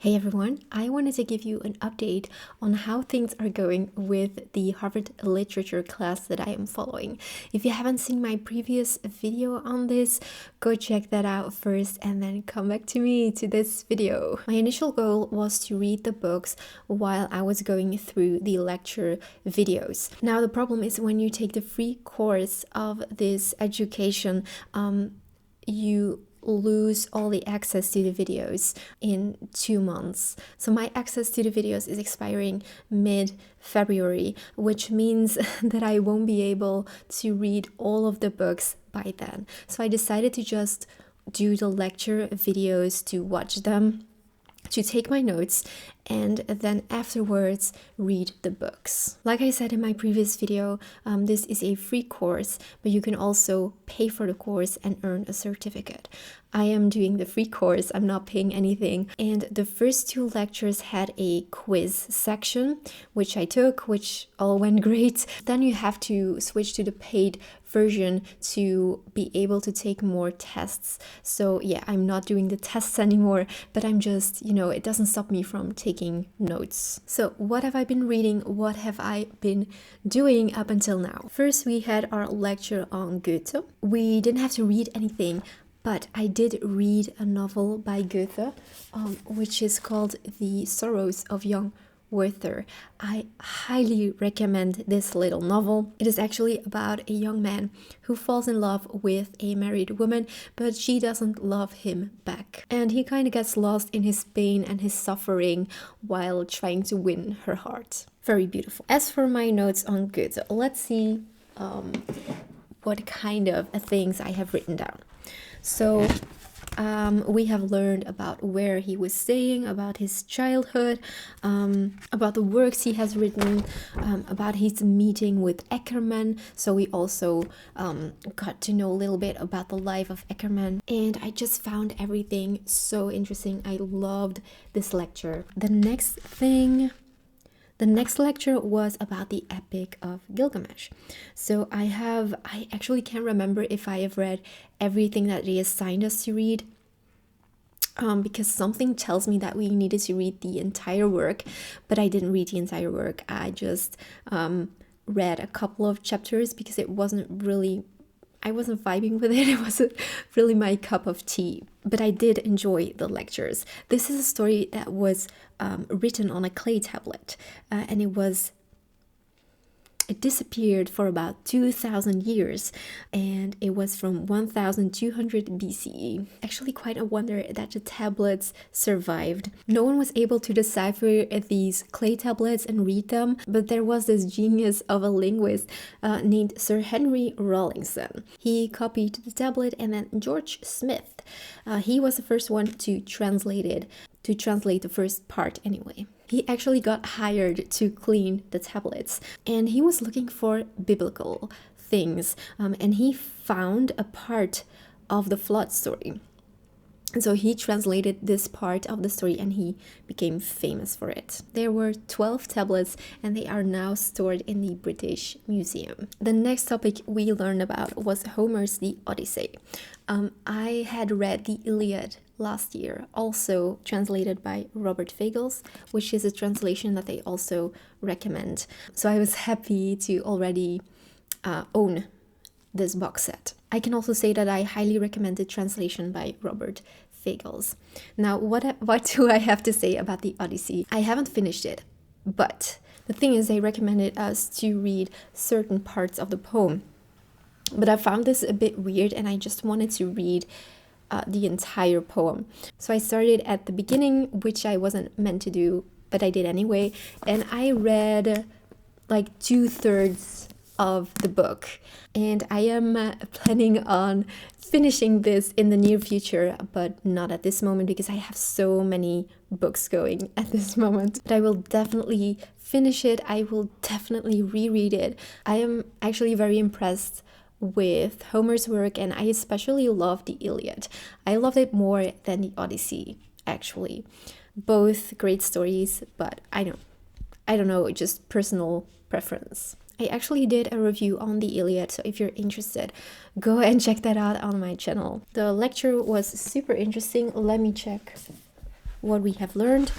Hey everyone, I wanted to give you an update on how things are going with the Harvard literature class that I am following. If you haven't seen my previous video on this, go check that out first and then come back to me to this video. My initial goal was to read the books while I was going through the lecture videos. Now the problem is when you take the free course of this education, you lose all the access to the videos in 2 months. So my access to the videos is expiring mid-February, which means that I won't be able to read all of the books by then. So I decided to just do the lecture videos, to watch them, to take my notes, and then afterwards read the books. Like I said in my previous video, this is a free course, but you can also pay for the course and earn a certificate. I am doing the free course, I'm not paying anything. And the first 2 lectures had a quiz section, which I took, which all went great. Then you have to switch to the paid version to be able to take more tests. So yeah, I'm not doing the tests anymore, but I'm just, it doesn't stop me from taking notes. So what have I been reading? What have I been doing up until now? First, we had our lecture on Goethe. We didn't have to read anything, but I did read a novel by Goethe, which is called The Sorrows of Young Werther. I highly recommend this little novel. It is actually about a young man who falls in love with a married woman, but she doesn't love him back. And he kind of gets lost in his pain and his suffering while trying to win her heart. Very beautiful. As for my notes on Goethe, let's see what kind of things I have written down. So we have learned about where he was staying, about his childhood, about the works he has written, about his meeting with Eckermann. So we also got to know a little bit about the life of Eckermann. And I just found everything so interesting. I loved this lecture. The next lecture was about the Epic of Gilgamesh. So I actually can't remember if I have read everything that they assigned us to read, because something tells me that we needed to read the entire work, but I didn't read the entire work. I just read a couple of chapters because I wasn't vibing with it. It wasn't really my cup of tea, but I did enjoy the lectures. This is a story that was written on a clay tablet, and it disappeared for about 2,000 years, and it was from 1200 BCE. Actually, quite a wonder that the tablets survived. No one was able to decipher these clay tablets and read them, but there was this genius of a linguist named Sir Henry Rawlinson. He copied the tablet, and then George Smith, he was the first one to translate the first part anyway. He actually got hired to clean the tablets, and he was looking for biblical things, and he found a part of the flood story. And so he translated this part of the story, and he became famous for it. There were 12 tablets, and they are now stored in the British Museum. The next topic we learned about was Homer's The Odyssey. I had read the Iliad last year, also translated by Robert Fagles, which is a translation that they also recommend. So I was happy to already own this box set. I can also say that I highly recommend the translation by Robert Fagles. Now, what do I have to say about the Odyssey? I haven't finished it, but the thing is, they recommended us to read certain parts of the poem. But I found this a bit weird, and I just wanted to read the entire poem. So I started at the beginning, which I wasn't meant to do, but I did anyway, and I read like 2/3 of the book, and I am planning on finishing this in the near future, but not at this moment because I have so many books going at this moment. But I will definitely finish it. I will definitely reread it. I am actually very impressed with Homer's work, and I especially love the Iliad. I loved it more than the Odyssey, actually. Both great stories, but I don't know, just personal preference. I actually did a review on the Iliad, so if you're interested, go and check that out on my channel. The lecture was super interesting. Let me check what we have learned.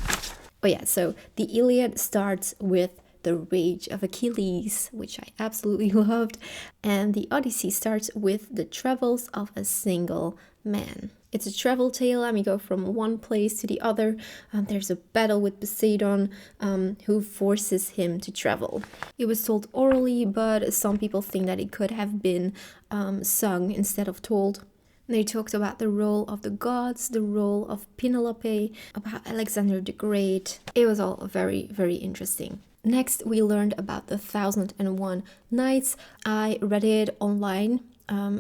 Oh yeah, so the Iliad starts with the rage of Achilles, which I absolutely loved, and the Odyssey starts with the travels of a single man. It's a travel tale. We go from one place to the other. There's a battle with Poseidon, who forces him to travel. It was told orally, but some people think that it could have been sung instead of told. They talked about the role of the gods, the role of Penelope, about Alexander the Great. It was all very, very interesting. Next, we learned about the 1001 Nights. I read it online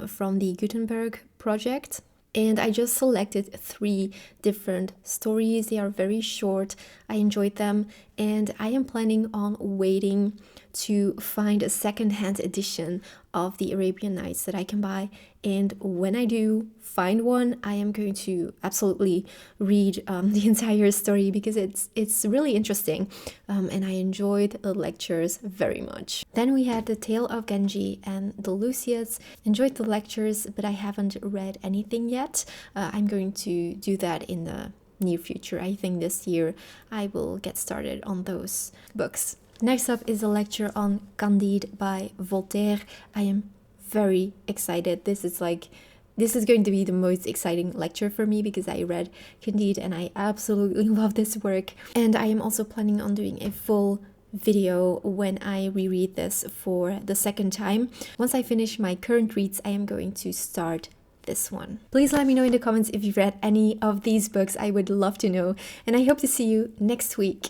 from the Gutenberg project. And I just selected 3 different stories. They are very short. I enjoyed them. And I am planning on waiting to find a second-hand edition of the Arabian Nights that I can buy. And when I do find one, I am going to absolutely read the entire story because it's really interesting. And I enjoyed the lectures very much. Then we had the Tale of Genji and the Luciads. Enjoyed the lectures, but I haven't read anything yet. I'm going to do that in the near future. I think this year I will get started on those books. Next up is a lecture on Candide by Voltaire. I am very excited. This is going to be the most exciting lecture for me because I read Candide and I absolutely love this work. And I am also planning on doing a full video when I reread this for the second time. Once I finish my current reads, I am going to start this one. Please let me know in the comments if you've read any of these books. I would love to know. And I hope to see you next week.